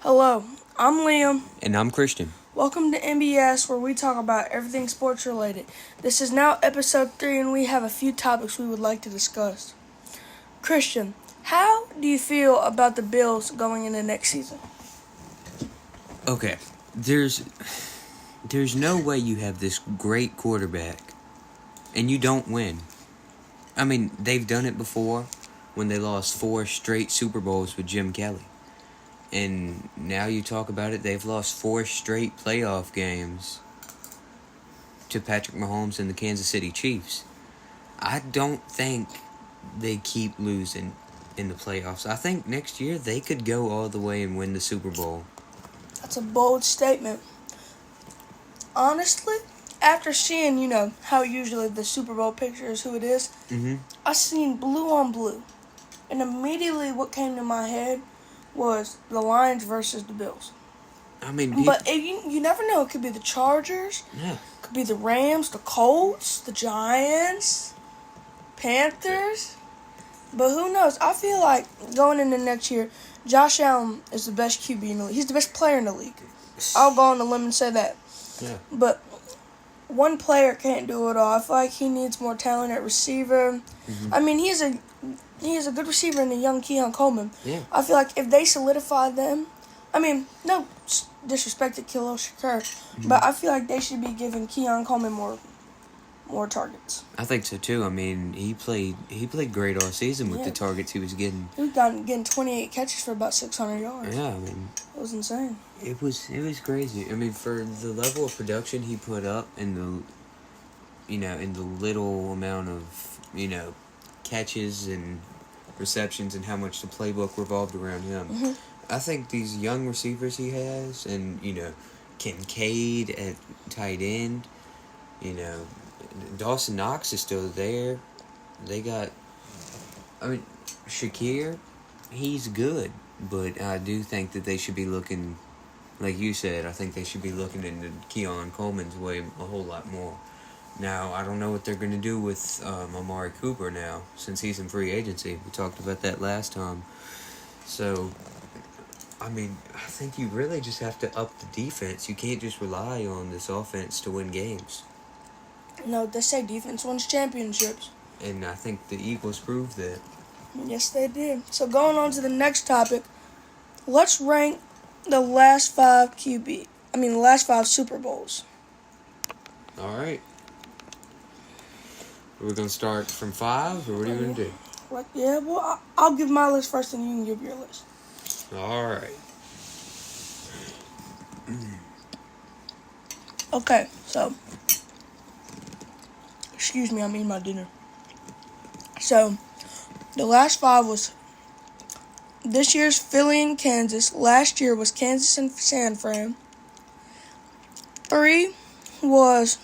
Hello, I'm Liam. And I'm Christian. Welcome to Nbs, where we talk about everything sports related. This is now episode 3, and we have a few topics we would like to discuss. Christian, how do you feel about the Bills going into next season? Okay, there's no way you have this great quarterback and you don't win. I mean, they've done it before when they lost 4 straight Super Bowls with Jim Kelly. And now you talk about it, they've lost 4 straight playoff games to Patrick Mahomes and the Kansas City Chiefs. I don't think they keep losing in the playoffs. I think next year they could go all the way and win the Super Bowl. That's a bold statement. Honestly, after seeing, how usually the Super Bowl picture is who it is, I seen blue on blue. And immediately what came to my head was the Lions versus the Bills. I mean, but you never know. It could be the Chargers. Yeah. It could be the Rams, the Colts, the Giants, Panthers. But who knows? I feel like going into next year, Josh Allen is the best QB in the league. He's the best player in the league. I'll go on the limb and say that. Yeah. But one player can't do it all. I feel like he needs more talent at receiver. I mean, he is a good receiver in the young Keon Coleman. Yeah. I feel like if they solidify them, I mean, no disrespect to Khalil Shakur, but I feel like they should be giving Keon Coleman more targets. I think so too. I mean, he played great all season with the targets he was getting. He was getting 28 catches for about 600 yards. Yeah, I mean, it was insane. It was crazy. I mean, for the level of production he put up in the little amount of, catches and receptions and how much the playbook revolved around him. I think these young receivers he has and, Kincaid at tight end, Dawson Knox is still there. They got, Shakir, he's good, but I do think that they should be looking, like you said, I think they should be looking into Keon Coleman's way a whole lot more. Now, I don't know what they're going to do with Amari Cooper now, since he's in free agency. We talked about that last time. So, I think you really just have to up the defense. You can't just rely on this offense to win games. No, they say defense wins championships. And I think the Eagles proved that. Yes, they did. So going on to the next topic, let's rank the last 5 Super Bowls. All right. We're going to start from 5, or what are you going to do? Yeah, well, I'll give my list first, and you can give your list. All right. Okay, so, excuse me, I'm eating my dinner. So, the last 5 was this year's Philly and Kansas. Last year was Kansas and San Fran. 3 was,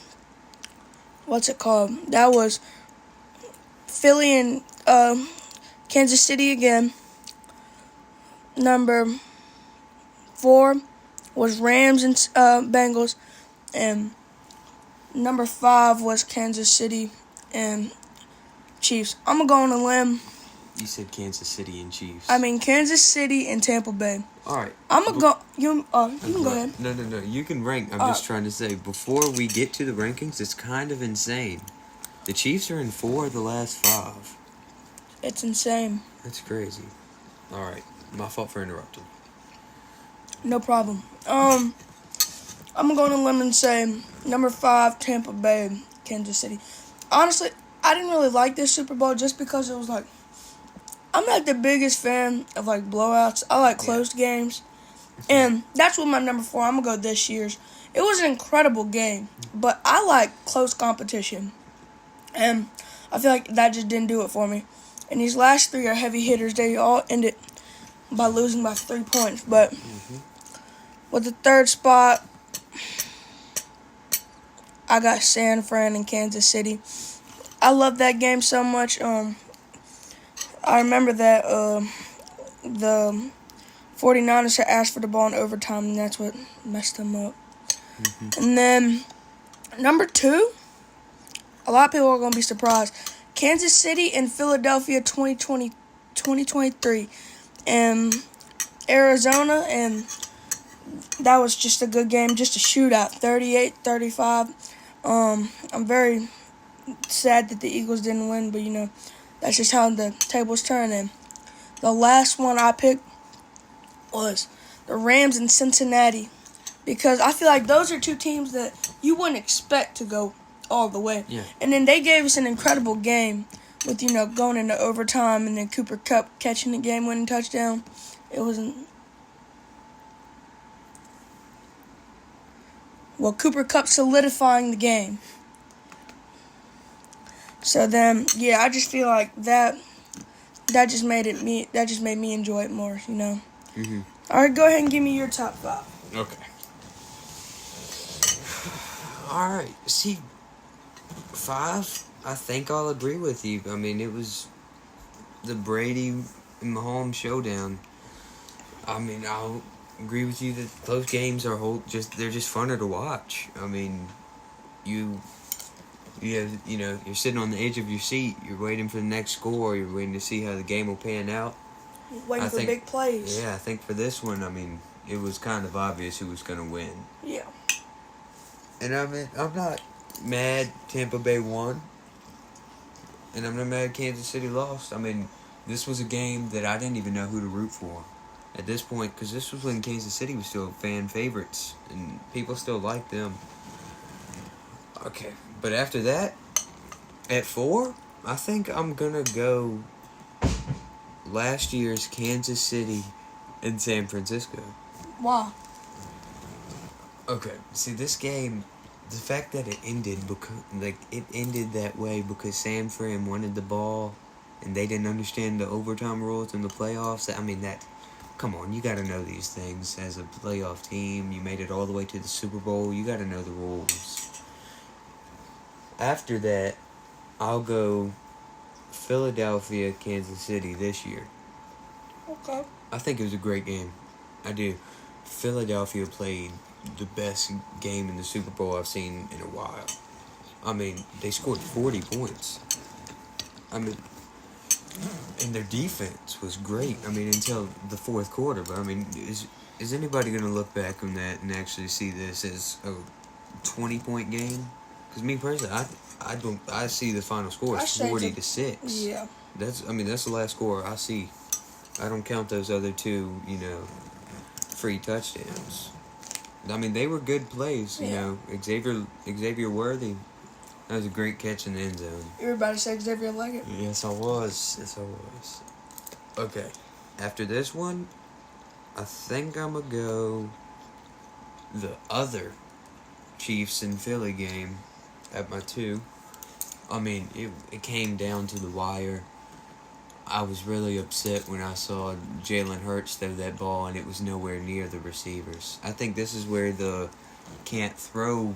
that was Philly and Kansas City again. Number 4 was Rams and Bengals. And number 5 was Kansas City and Chiefs. I'm going to go on a limb. You said Kansas City and Chiefs. Kansas City and Tampa Bay. All right. I'm going to go. You can go ahead. No. You can rank. I'm just trying to say, before we get to the rankings, it's kind of insane. The Chiefs are in 4 of the last 5. It's insane. That's crazy. All right. My fault for interrupting. No problem. I'm going to go on a limb and say number 5, Tampa Bay, Kansas City. Honestly, I didn't really like this Super Bowl just because it was like, I'm not the biggest fan of like blowouts. I like closed games. And that's what my number 4, I'm going to go this year's. It was an incredible game, but I like close competition. And I feel like that just didn't do it for me. And these last 3 are heavy hitters. They all ended by losing by 3 points. But with the 3rd spot, I got San Fran and Kansas City. I love that game so much. I remember that the 49ers had asked for the ball in overtime, and that's what messed them up. And then number 2, a lot of people are going to be surprised. Kansas City and Philadelphia 2023. And Arizona and that was just a good game, just a shootout, 38-35. I'm very sad that the Eagles didn't win, but that's just how the tables turn. And the last one I picked was the Rams in Cincinnati, because I feel like those are two teams that you wouldn't expect to go all the way. Yeah. And then they gave us an incredible game with, going into overtime, and then Cooper Kupp catching the game-winning touchdown. It wasn't... Well, Cooper Kupp solidifying the game. So then, yeah, I just feel like that just made me enjoy it more, Mm-hmm. All right, go ahead and give me your top 5. Okay. All right. See, 5, I think I'll agree with you. I mean, it was the Brady and Mahomes showdown. I mean, I'll agree with you that those games they're just funner to watch. I mean, you're sitting on the edge of your seat. You're waiting for the next score. You're waiting to see how the game will pan out. Waiting for big plays. Yeah, I think for this one, I mean, it was kind of obvious who was going to win. Yeah. And I mean, I'm not mad Tampa Bay won. And I'm not mad Kansas City lost. I mean, this was a game that I didn't even know who to root for at this point, because this was when Kansas City was still fan favorites and people still liked them. Okay, but after that, at 4, I think I'm gonna go last year's Kansas City and San Francisco. Wow. Okay, see this game, the fact that it ended that way because San Fran wanted the ball and they didn't understand the overtime rules in the playoffs. I mean, come on, you got to know these things as a playoff team. You made it all the way to the Super Bowl. You got to know the rules. After that, I'll go Philadelphia, Kansas City this year. Okay. I think it was a great game. I do. Philadelphia played the best game in the Super Bowl I've seen in a while. I mean, they scored 40 points. I mean, and their defense was great. I mean, until the fourth quarter. But I mean, is anybody going to look back on that and actually see this as a 20-point game? Because me personally, I see the final score as 40-6. Yeah. That's the last score I see. I don't count those other two, free touchdowns. I mean, they were good plays, Xavier Worthy. That was a great catch in the end zone. You were about to say Xavier Leggett? Yes, I was. Okay. After this one, I think I'm going to go the other Chiefs and Philly game at my 2. I mean, it came down to the wire. I was really upset when I saw Jalen Hurts throw that ball and it was nowhere near the receivers. I think this is where the can't throw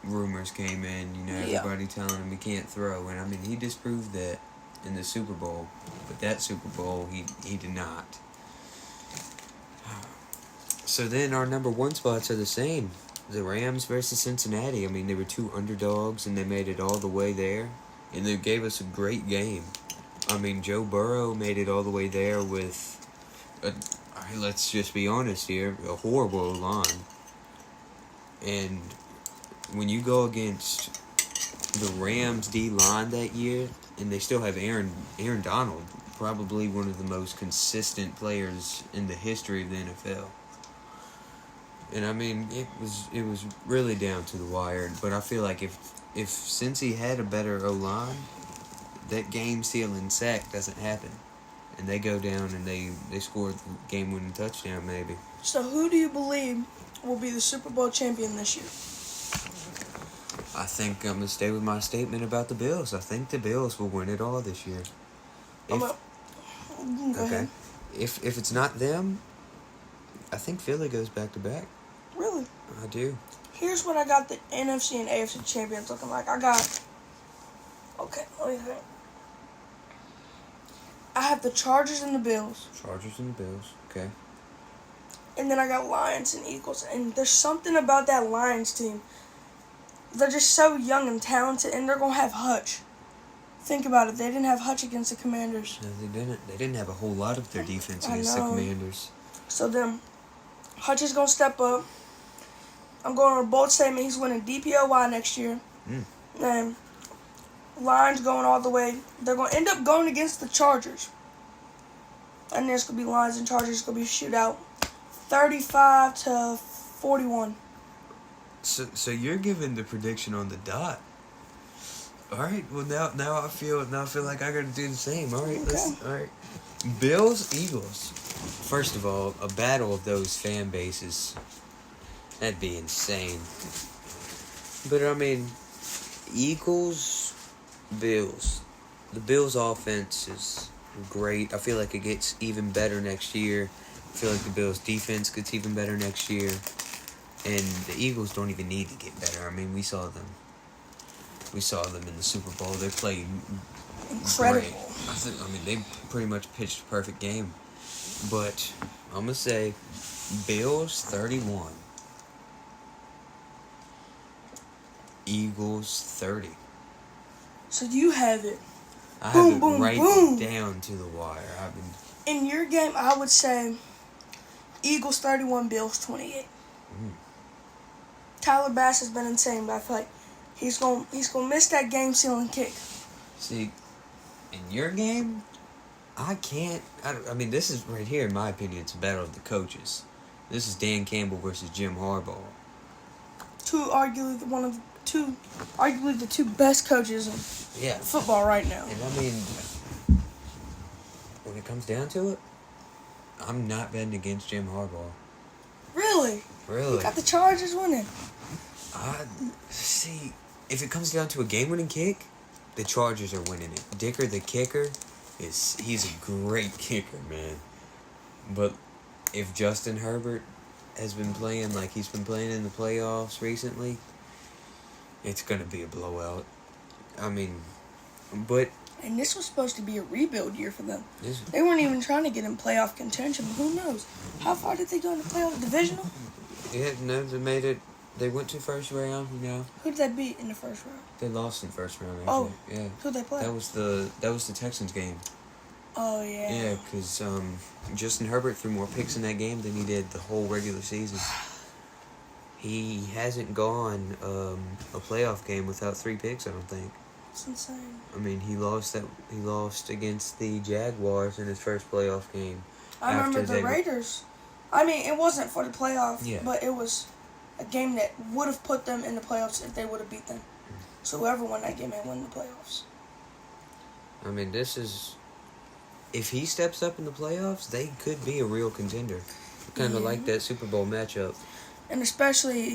rumors came in. Everybody telling him he can't throw. And I mean, he disproved that in the Super Bowl. But that Super Bowl, he did not. So then our number 1 spots are the same. The Rams versus Cincinnati. I mean, they were 2 underdogs and they made it all the way there. And they gave us a great game. I mean, Joe Burrow made it all the way there with, let's just be honest here, a horrible line. And when you go against the Rams D-line that year, and they still have Aaron Donald, probably one of the most consistent players in the history of the NFL. And I mean, it was really down to the wire. But I feel like if Cincy had a better O-line, that game-sealing sack doesn't happen. And they go down and they scored the game-winning touchdown, maybe. So who do you believe will be the Super Bowl champion this year? I think I'm going to stay with my statement about the Bills. I think the Bills will win it all this year. Go ahead. If it's not them, I think Philly goes back-to-back. Really? I do. Here's what I got the NFC and AFC champions looking like. Okay, let me think. I have the Chargers and the Bills. Okay. And then I got Lions and Eagles. And there's something about that Lions team. They're just so young and talented, and they're going to have Hutch. Think about it. They didn't have Hutch against the Commanders. No, they didn't. They didn't have a whole lot of their defense against the Commanders. So then, Hutch is going to step up. I'm going on a bold statement. He's winning DPOY next year. And Lions going all the way. They're going to end up going against the Chargers. And there's going to be Lions and Chargers. It's going to be a shootout. 35-41. So you're giving the prediction on the dot. All right. Well, now I feel like I got to do the same. All right. Okay. All right. Bills, Eagles. First of all, a battle of those fan bases. That'd be insane. But I mean, Eagles, Bills. The Bills' offense is great. I feel like it gets even better next year. I feel like the Bills' defense gets even better next year. And the Eagles don't even need to get better. I mean, we saw them. We saw them in the Super Bowl. They played Incredible. great. I mean, they pretty much pitched a perfect game. But I'm going to say Bills 31. Eagles 30. So you have it. I Boom, have it boom, right boom. down to the wire. In your game, I would say Eagles 31, Bills 28. Tyler Bass has been insane, but I feel like he's gonna miss that game-sealing kick. See, in your game, I mean, this is right here, in my opinion, it's a battle of the coaches. This is Dan Campbell versus Jim Harbaugh. Arguably the two best coaches in football right now. And I mean, when it comes down to it, I'm not betting against Jim Harbaugh. Really? Really? You got the Chargers winning. See, if it comes down to a game-winning kick, the Chargers are winning it. Dicker, the kicker, he's a great kicker, man. But if Justin Herbert has been playing like he's been playing in the playoffs recently, it's going to be a blowout. I mean, but... And this was supposed to be a rebuild year for them. They weren't even trying to get in playoff contention, but who knows? How far did they go in the playoff divisional? Yeah, no, they made it. They went to first round, Who did they beat in the first round? They lost in first round, actually. Oh, yeah. Who'd they play? That was the Texans game. Oh, yeah. Yeah, because Justin Herbert threw more picks in that game than he did the whole regular season. He hasn't gone a playoff game without 3 picks, I don't think. It's insane. I mean, he lost against the Jaguars in his first playoff game. I remember the Raiders. I mean, it wasn't for the playoff, but it was a game that would have put them in the playoffs if they would have beat them. So whoever won that game had won the playoffs. I mean, this is... If he steps up in the playoffs, they could be a real contender. Kind of like that Super Bowl matchup. And especially,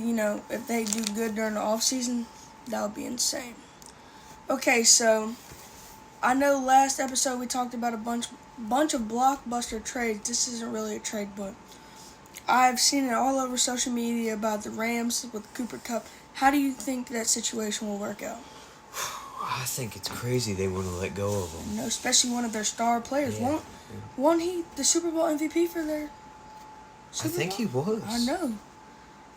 if they do good during the offseason, that would be insane. Okay, so I know last episode we talked about a bunch of blockbuster trades. This isn't really a trade, but I've seen it all over social media about the Rams with Cooper Kupp. How do you think that situation will work out? I think it's crazy they want to let go of him. Especially one of their star players. Yeah. Won he the Super Bowl MVP for their Super I think Bowl? he was. I know.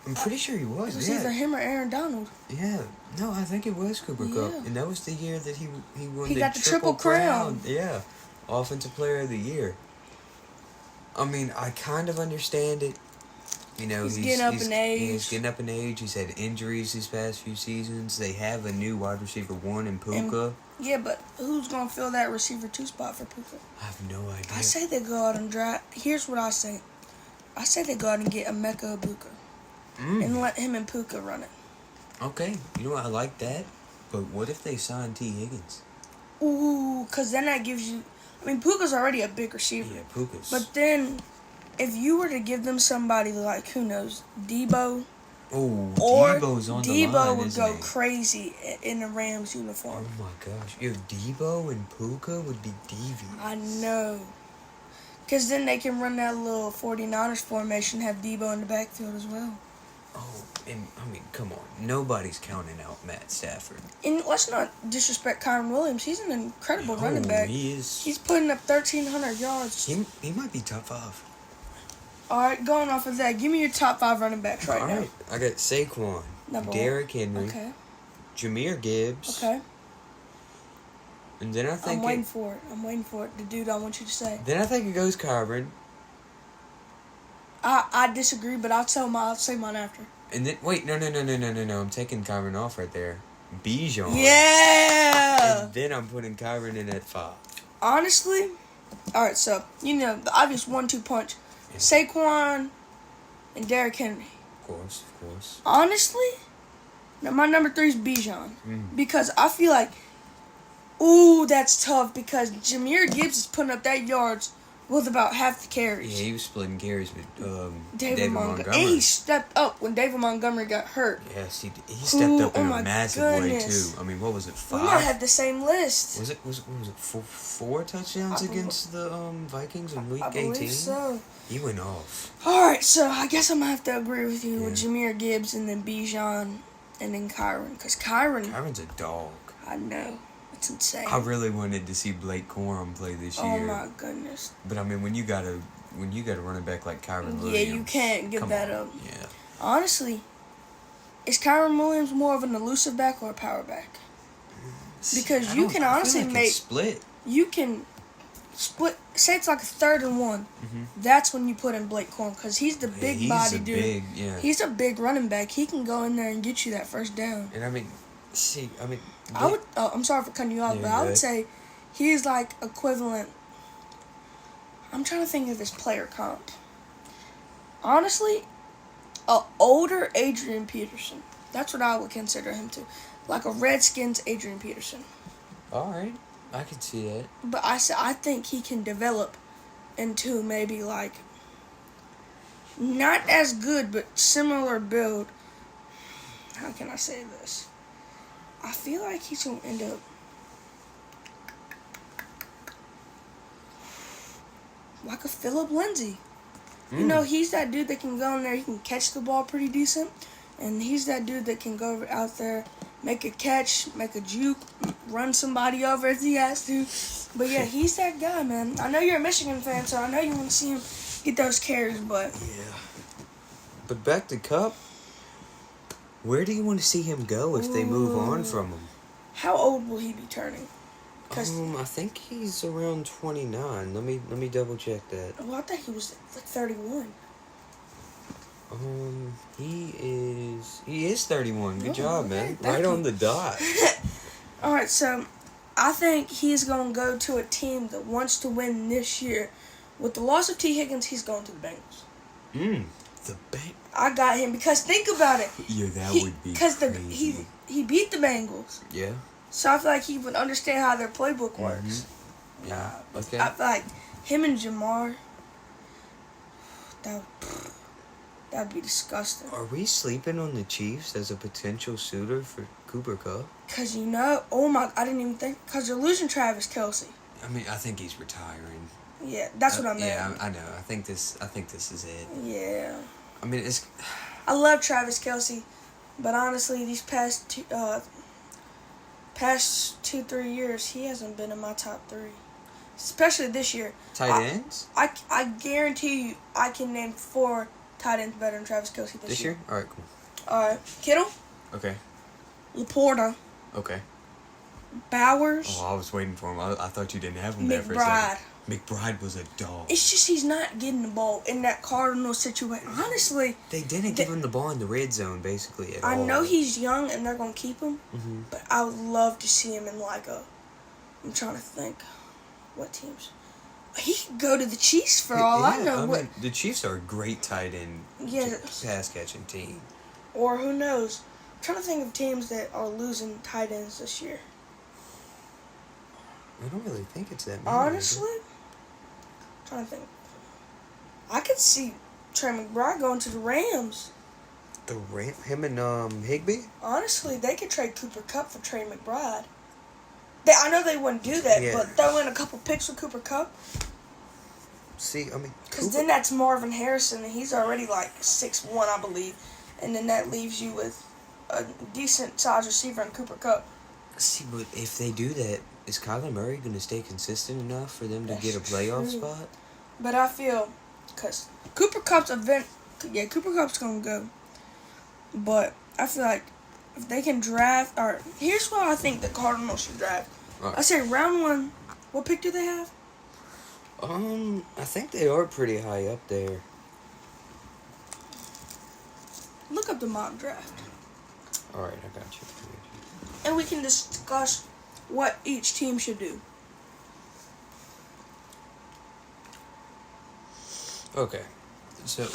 I'm pretty sure he was. It was either him or Aaron Donald. Yeah. No, I think it was Cooper Kupp. And that was the year that he won He got the triple crown. Yeah. Offensive Player of the Year. I mean, I kind of understand it. He's getting up in age. He's getting up in age. He's had injuries these past few seasons. They have a new wide receiver 1 in Puka. But who's going to fill that receiver 2 spot for Puka? I have no idea. I say they go out and draft. Here's what I say. I say they go out and get Emeka Ibuka. And let him and Puka run it. Okay. You know what? I like that. But what if they sign T. Higgins? Ooh, because then that gives you... I mean, Puka's already a big receiver. Yeah, Puka's... But then, if you were to give them somebody like, who knows, Debo... Oh, Debo's on the line, Debo would isn't go he? crazy in the Rams uniform. Oh my gosh. If Debo and Puka would be devious. I know. Because then they can run that little 49ers formation, have Debo in the backfield as well. Oh, and I mean, come on. Nobody's counting out Matt Stafford. And let's not disrespect Kyron Williams. He's an incredible running back. He is. He's putting up 1,300 yards. He might be top 5. All right, going off of that, give me your top 5 running backs right now. I got Saquon, Derrick Henry, Jahmyr Gibbs. Okay. And then I think I'm waiting for it. The dude I want you to say. Then I think it goes Kyron. I disagree, but I'll say mine after. And then wait, no. I'm taking Kyron off right there. Bijan. Yeah. And then I'm putting Kyron in at 5. Honestly, all right. So the obvious 1-2 punch: Yeah. Saquon and Derrick Henry. Of course. Honestly, now my number 3 is Bijan Mm. because I feel like, ooh, that's tough because Jahmyr Gibbs is putting up that yards with about half the carries. Yeah, he was splitting carries with David Montgomery. And he stepped up when David Montgomery got hurt. Yes, he stepped up in a massive goodness. way too. I mean, what was it? 5? We might have the same list. Was it 4 touchdowns against the Vikings in Week 18? I believe so. He went off. All right, so I guess I'm gonna have to agree with you with Yeah. Jahmyr Gibbs and then Bijan and then Kyron because Kyron's a dog. I know. It's insane. I really wanted to see Blake Corum play this year. Oh my goodness. But I mean, when you got a running back like Kyron Williams, Yeah, you can't give that on. up. Yeah. Honestly, is Kyron Williams more of an elusive back or a power back? Because you can honestly make split. You can split. Say it's like a 3rd and 1. Mm-hmm. That's when you put in Blake Corum because he's the big body dude. He's a big running back. He can go in there and get you that first down. And I mean. I'm sorry for cutting you off, but I would say he's like equivalent. I'm trying to think of this player comp. Honestly, a older Adrian Peterson. That's what I would consider him to, like a Redskins Adrian Peterson. All right, I can see that. But I think he can develop into maybe like not as good, but similar build. How can I say this? I feel like he's going to end up like a Phillip Lindsay. He's that dude that can go in there, he can catch the ball pretty decent. And he's that dude that can go out there, make a catch, make a juke, run somebody over if he has to. But yeah, he's that guy, man. I know you're a Michigan fan, so I know you want to see him get those carries, but... Yeah. But back to Kupp. Where do you want to see him go if they move on from him? How old will he be turning? I think he's around 29. Let me double check that. Well, I think he was like 31. He is 31. Good job, man. Thank Right you. on the dot. All right, so I think he's going to go to a team that wants to win this year. With the loss of T. Higgins, he's going to the Bengals. The Bengals. I got him because think about it. Yeah, that would be crazy. He beat the Bengals. Yeah. So I feel like he would understand how their playbook works. Yeah. Okay. I feel like him and Jamar, that'd be disgusting. Are we sleeping on the Chiefs as a potential suitor for Cooper Kupp? Because I didn't even think, because you're losing Travis Kelce. I mean, I think he's retiring. Yeah, that's what I meant. Yeah, I know. I think this is it. Yeah. I mean, I love Travis Kelce, but honestly, these past 2-3 years, he hasn't been in my top 3. Especially this year. Tight ends? I guarantee you I can name 4 tight ends better than Travis Kelce this year. All right, cool. Alright. Kittle. Okay. Laporta. Okay. Bowers. Oh, I was waiting for him. I thought you didn't have him there for a second. McBride was a dog. It's just he's not getting the ball in that Cardinal situation. Honestly. They didn't give him the ball in the red zone, basically, at all. I know he's young and they're going to keep him. Mm-hmm. But I would love to see him in I'm trying to think. What teams? He could go to the Chiefs for all I know. I mean, the Chiefs are a great tight end pass-catching team. Or who knows? I'm trying to think of teams that are losing tight ends this year. I don't really think it's that many. Honestly? I'm trying to think. I could see Trey McBride going to the Rams. Him and Higbee? Honestly, they could trade Cooper Kupp for Trey McBride. I know they wouldn't do that, but throw in a couple picks with Cooper Kupp. See, I mean... Because then that's Marvin Harrison, and he's already like 6'1", I believe. And then that leaves you with a decent-sized receiver in Cooper Kupp. See, but if they do that, is Kyler Murray going to stay consistent enough for them to get a playoff spot? But I feel... Because Cooper Kupp's Cooper Kupp's going to go. But I feel like if they can draft... Or here's what I think the Cardinals should draft. Right. I say round 1. What pick do they have? I think they are pretty high up there. Look up the mock draft. All right, I got you. And we can discuss what each team should do. Okay, so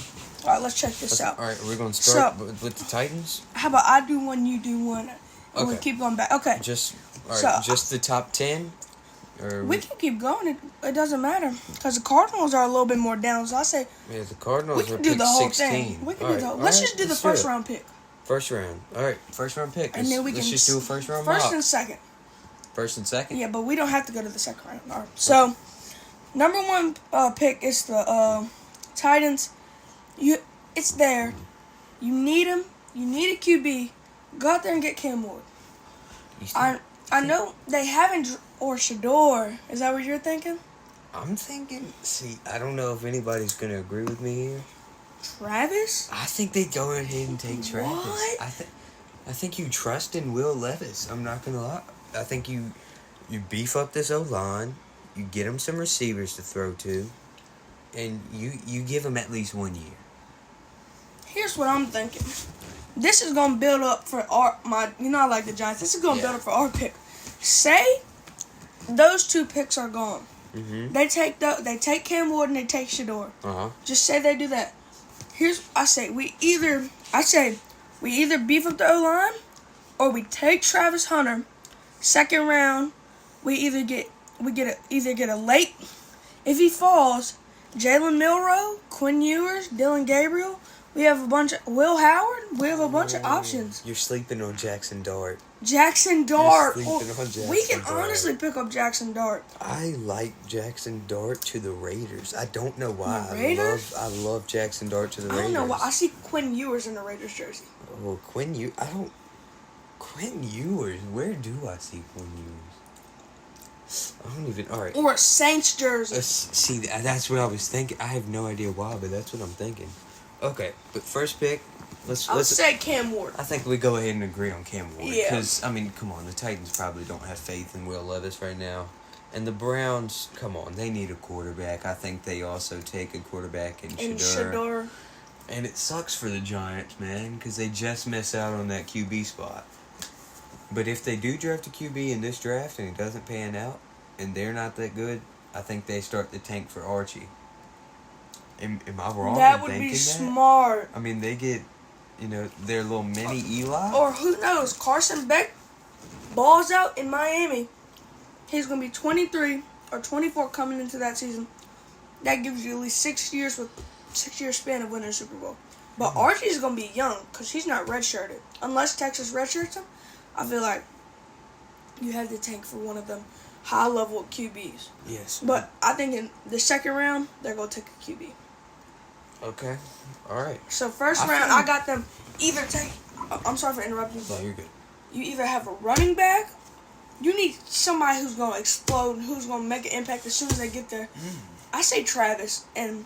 All right, let's check this out. all right, we're going to start with the Titans. How about I do one, you do one, and we keep going back. Okay. Just the top 10, or we can keep going. It doesn't matter because the Cardinals are a little bit more down. So I say the Cardinals we can are do the whole 16. thing. We can do the whole. Let's just do the first round pick. First round. All right, first round pick. And then we let's can just do a first round First mock. and second. First and second? Yeah, but we don't have to go to the second round. All right. So, number one pick is the Titans. It's there. You need him. You need a QB. Go out there and get Cam Ward. I know they haven't, or Shador. Is that what you're thinking? I'm thinking, I don't know if anybody's going to agree with me here. Travis? I think they go ahead and take Travis. What? I think you trust in Will Levis. I'm not going to lie. I think you beef up this O-line, you get him some receivers to throw to, and you give him at least 1 year. Here's what I'm thinking. This is gonna build up for I like the Giants. This is gonna build up for our pick. Say those two picks are gone. Mm-hmm. They take Cam Ward and they take Shador. Just say they do that. I say we either beef up the O-line or we take Travis Hunter. Second round, we either get a late. If he falls, Jalen Milroe, Quinn Ewers, Dylan Gabriel. We have a bunch of Will Howard. We have a bunch of options. You're sleeping on Jackson Dart. Jackson Dart. We can honestly pick up Jackson Dart. I like Jackson Dart to the Raiders. I don't know why. The Raiders? I love Jackson Dart to the Raiders. I don't know why. I see Quinn Ewers in the Raiders jersey. Well, Quinn Ewers. Where do I see Quinn Ewers? I don't even. All right. Or a Saints jersey. See, that's what I was thinking. I have no idea why, but that's what I'm thinking. Okay, but first pick, let's say Cam Ward. I think we go ahead and agree on Cam Ward. Yeah. Because, come on, the Titans probably don't have faith in Will Levis right now. And the Browns, come on, they need a quarterback. I think they also take a quarterback in Shador. And it sucks for the Giants, man, because they just miss out on that QB spot. But if they do draft a QB in this draft and it doesn't pan out, and they're not that good, I think they start the tank for Archie. Am I wrong? That would be smart. They get, their little mini Eli. Or who knows? Carson Beck balls out in Miami. He's going to be 23 or 24 coming into that season. That gives you at least 6 years with 6 year span of winning a Super Bowl. But Archie's going to be young because he's not redshirted. Unless Texas redshirts him, I feel like you have to tank for one of them high level QBs. Yes. But I think in the second round, they're going to take a QB. Okay. All right. So first round, I got them either take. I'm sorry for interrupting. No, you're good. You either have a running back. You need somebody who's going to explode, who's going to make an impact as soon as they get there. I say Travis, and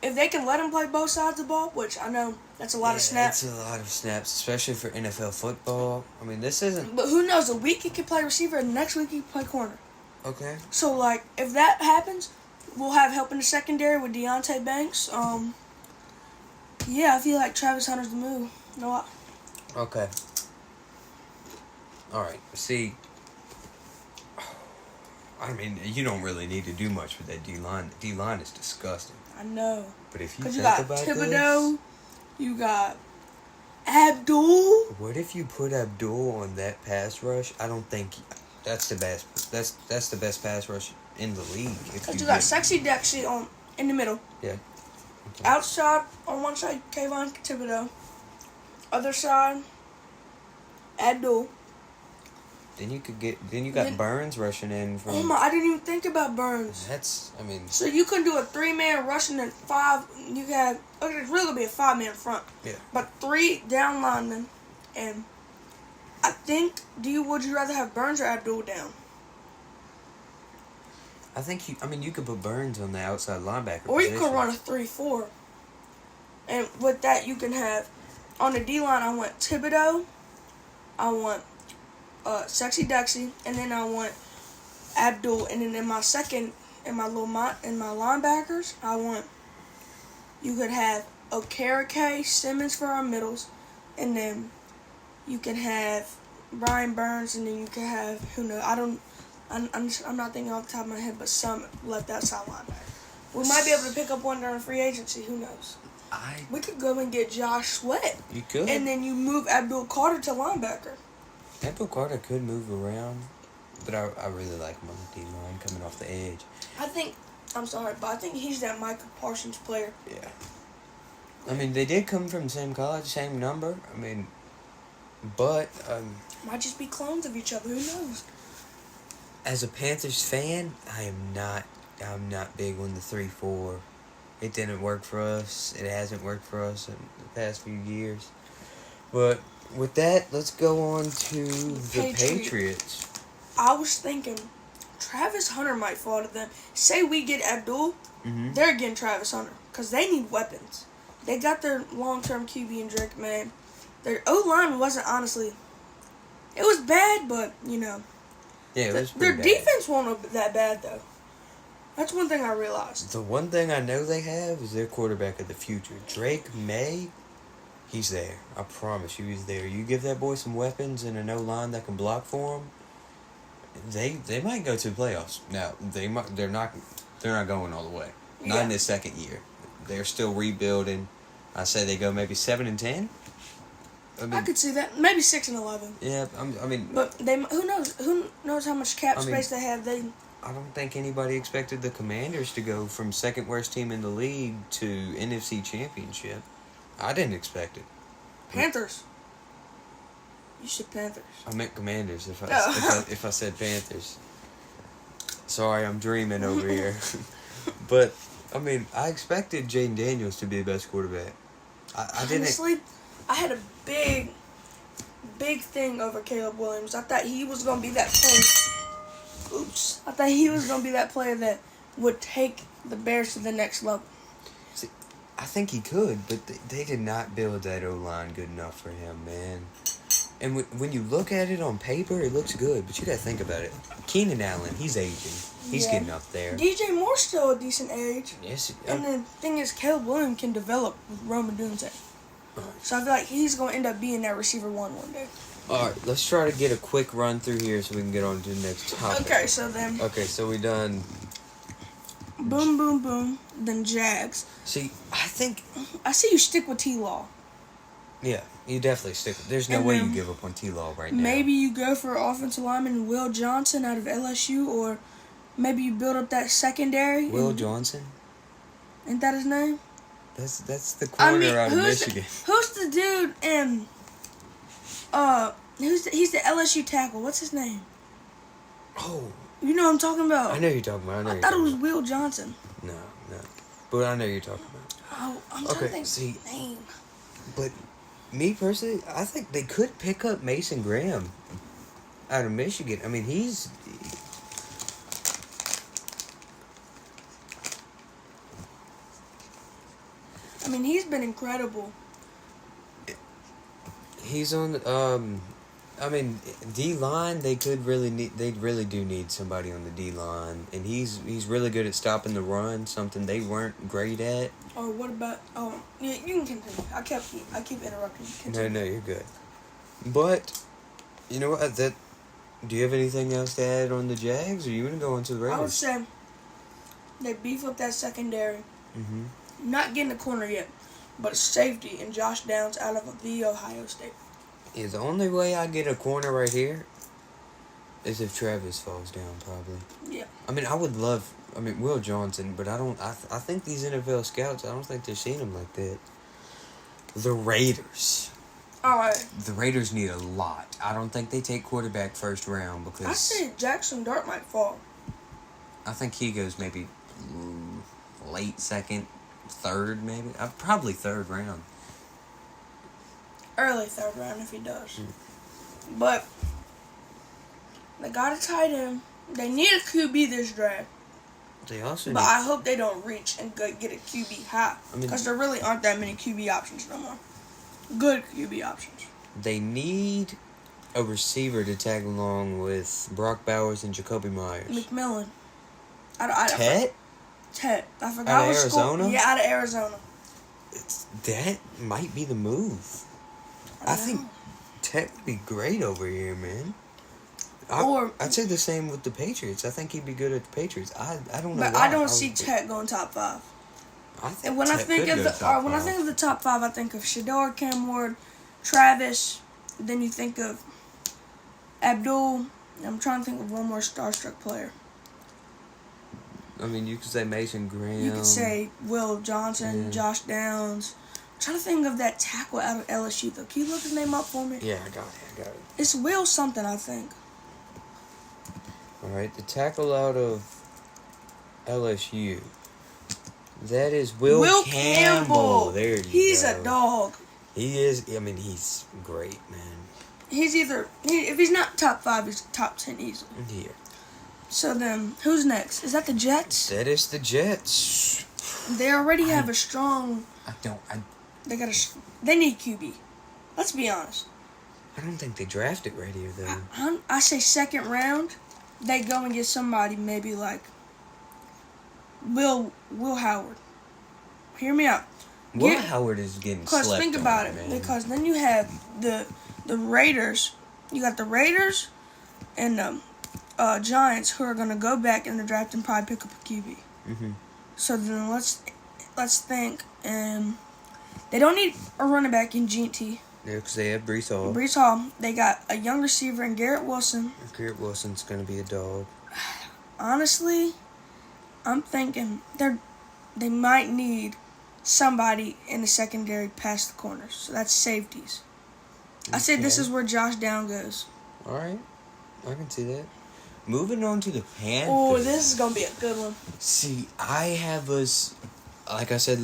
if they can let him play both sides of the ball, which I know that's a lot of snaps. It's a lot of snaps, especially for NFL football. This isn't. But who knows? A week he could play receiver, and the next week he could play corner. Okay. So if that happens, we'll have help in the secondary with Deontay Banks. Yeah, I feel like Travis Hunter's the move. No. Okay. All right. See, you don't really need to do much with that D-line. The D-line is disgusting. I know. But if you think you got about Thibodeau, you got Abdul. What if you put Abdul on that pass rush? I don't think that's the best. That's the best pass rush in the league. Because you got Sexy Dexy in the middle. Yeah. Okay. Outside, on one side, Kayvon Thibodeau. Other side, Abdul. Then you got Burns rushing in from. I didn't even think about Burns. So you can do a 3-man rushing and 5. You got. It's really gonna be a 5-man front. Yeah. But 3 down linemen, and I think. Would you rather have Burns or Abdul down? I think you could put Burns on the outside linebacker. Or you could run a 3-4. And with that, you can have on the D line. I want Thibodeau. I want Sexy Dexy, and then I want Abdul, and then in my linebackers, you could have Okereke, Simmons for our middles, and then you can have Brian Burns, and then you can have, who knows, I'm not thinking off the top of my head, but some left outside linebacker. We might be able to pick up one during free agency, who knows. We could go and get Josh Sweat. You could. And then you move Abdul Carter to linebacker. Abdul Carter could move around, but I really like him on the D-line coming off the edge. I think he's that Micah Parsons player. Yeah. I mean, they did come from the same college, same number. I mean, but... might just be clones of each other, who knows? As a Panthers fan, I'm not big on the 3-4. It didn't work for us. It hasn't worked for us in the past few years. But with that, let's go on to the Patriots. I was thinking Travis Hunter might fall to them. Say we get Abdul, they're getting Travis Hunter because they need weapons. They got their long-term QB in Drake May. Their O-line wasn't honestly... It was bad, but, you know... Yeah, it was their pretty bad. defense wasn't that bad, though. That's one thing I realized. The one thing I know they have is their quarterback of the future. Drake May, he's there. I promise you he's there. You give that boy some weapons and an O-line that can block for him, they might go to the playoffs. Now, they're not going all the way. Not in their second year. They're still rebuilding. I say they go maybe 7-10. I could see that. Maybe 6-11. Yeah, I mean... But who knows? Who knows how much cap space they have? I don't think anybody expected the Commanders to go from second worst team in the league to NFC Championship. I didn't expect it. Panthers. You said Panthers. I meant Commanders if I said Panthers. Sorry, I'm dreaming over here. But, I mean, I expected Jaden Daniels to be the best quarterback. I didn't... Honestly, I had a big thing over Caleb Williams. I thought he was going to be that player. I thought he was going to be that player that would take the Bears to the next level. See, I think he could, but they did not build that O-line good enough for him, man. And when you look at it on paper, it looks good, but you got to think about it. Keenan Allen, he's aging. He's getting up there. DJ Moore's still a decent age. Yes. And the thing is, Caleb Williams can develop with Roman Dunze. So I feel like he's going to end up being that receiver one day. All right, let's try to get a quick run through here so we can get on to the next topic. Okay, so we done... Boom, boom, boom. Then Jags. See, I see you stick with T-Law. Yeah, you definitely stick with... There's no way you give up on T-Law right now. Maybe you go for offensive lineman Will Johnson out of LSU, or maybe you build up that secondary. Will Johnson? Ain't that his name? That's the corner out of Michigan. Who's the dude in... he's the LSU tackle. What's his name? Oh. You know what I'm talking about. I know you're talking about. I thought it was Will Johnson. No. But I know you're talking about. Oh, I'm trying to think of his name. But me personally, I think they could pick up Mason Graham out of Michigan. I mean, he's been incredible. He's on. I mean, D-line. They really do need somebody on the D-line, and he's really good at stopping the run. Something they weren't great at. Or what about? Oh, yeah, you can continue. I keep interrupting you. Continue. No, you're good. But you know what? Do you have anything else to add on the Jags, or you want to go into the Raiders? I would say they beef up that secondary. Not getting a corner yet, but safety and Josh Downs out of the Ohio State. Yeah, the only way I get a corner right here is if Travis falls down, probably. Yeah. I mean, I would love... I mean, Will Johnson, but I don't... I think these NFL scouts, I don't think they're seeing him like that. The Raiders. All right. The Raiders need a lot. I don't think they take quarterback first round because... I say Jackson Dart might fall. I think he goes maybe late second, third maybe. Probably third round. Early third round if he does. But they got a tight end. They need a QB this draft. They also But I hope they don't reach and go get a QB high. Because there really aren't that many QB options no more. Good QB options. They need a receiver to tag along with Brock Bowers and Jacoby Myers. McMillan. Tet. I forgot out of what Arizona? school. Yeah, out of Arizona. That might be the move. I think Tech would be great over here, man. I'd say the same with the Patriots. I think he'd be good at the Patriots. I don't know. But why. I don't see Tech going top 5. I think And when I Tech think could of go top when I five. think of the top 5, I think of Shador, Cam Ward, Travis. Then you think of Abdul. I'm trying to think of one more starstruck player. I mean, you could say Mason Graham. You could say Will Johnson, Yeah. Josh Downs. I'm trying to think of that tackle out of LSU though. Can you look his name up for me? Yeah, I got it. It's Will something, I think. All right, the tackle out of LSU. That is Will Campbell. There you He's go. a dog. He is. I mean, he's great, man. He's if he's not top 5, he's top 10 easily. Here. So then, who's next? Is that the Jets? That is the Jets. They already have a strong. They need QB. Let's be honest. I don't think they drafted right here, though. I say second round, they go and get somebody maybe like Will Howard. Hear me out. Will Howard is getting slept Because think on, about it. man. Because then you have the Raiders. You got the Raiders and the Giants who are going to go back in the draft and probably pick up a QB. Mm-hmm. So then let's think. They don't need a running back in GT. Yeah, because they have Brees Hall. Brees Hall. They got a young receiver in Garrett Wilson. Garrett Wilson's going to be a dog. Honestly, I'm thinking they might need somebody in the secondary past the corners. So that's safeties. I said this is where Josh Down goes. All right. I can see that. Moving on to the Panthers. Oh, this is going to be a good one. See, I have us, like I said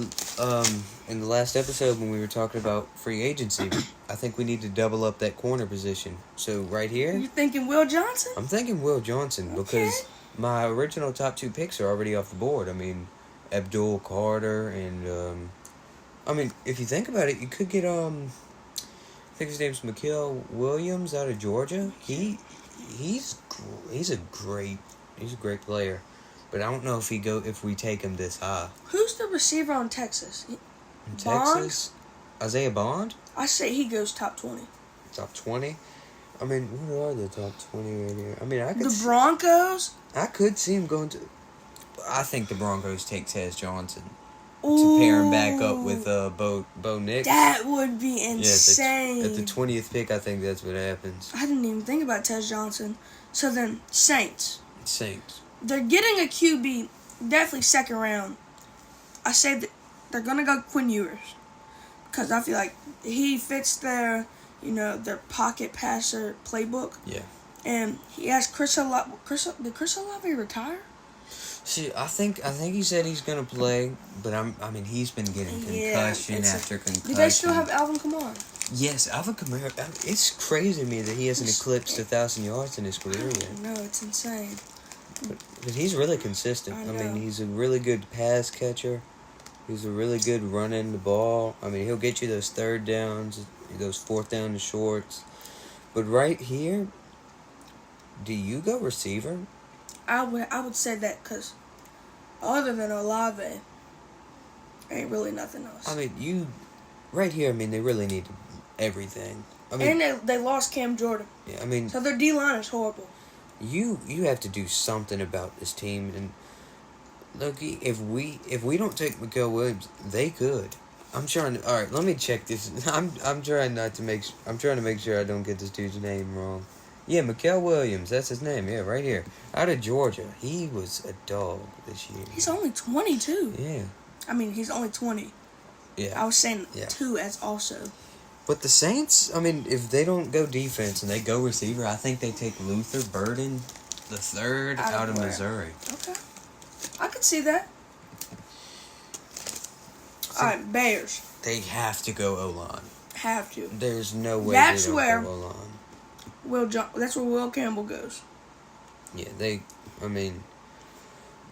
in the last episode when we were talking about free agency, I think we need to double up that corner position. So right here, You thinking Will Johnson? I'm thinking Will Johnson because my original top 2 picks are already off the board. I mean, Abdul Carter and, I mean, if you think about it, you could get, I think his name's Mikael Williams out of Georgia. He's a great player, but I don't know if we take him this high. Who's the receiver on Texas? In Texas, Isaiah Bond, I say he goes top 20. top 20. I mean, what are the top 20 right here? I mean, The Broncos? I could see him going to. I think the Broncos take Tez Johnson to pair him back up with Bo Nix. That would be insane. At the 20th pick, I think that's what happens. I didn't even think about Tez Johnson. So then, Saints. They're getting a QB, definitely second round. I say that they're going to go Quinn Ewers. Because I feel like he fits their pocket passer playbook. Yeah. And he has Chris Olave. Did Chris Olave retire? See, I think he said he's gonna play, but I mean he's been getting concussion after concussion. Do they still have Alvin Kamara? Yes, Alvin Kamara. It's crazy to me that he hasn't eclipsed 1,000 yards in his career yet. No, it's insane. But he's really consistent. I mean, he's a really good pass catcher. He's a really good running the ball. I mean, he'll get you those third downs, those fourth down and shorts. But right here, do you go receiver? I would say that because other than Olave, ain't really nothing else. I mean, right here, I mean, they really need everything. I mean, and they lost Cam Jordan. Yeah, I mean, so their D-line is horrible. You have to do something about this team, and look, if we don't take Mikael Williams, they could. All right, let me check this. I'm trying to make sure I don't get this dude's name wrong. Yeah, Mikael Williams, that's his name. Yeah, right here, out of Georgia. He was a dog this year. He's only 22. Yeah. I mean, he's only 20. Yeah. I was saying 2 as also. But the Saints, I mean, if they don't go defense and they go receiver, I think they take Luther Burden the third out of Missouri. Okay. I could see that. All right, Bears. They have to go O-line. Have to. There's no way That's they don't where go O-line. That's where Will Campbell goes. Yeah, I mean,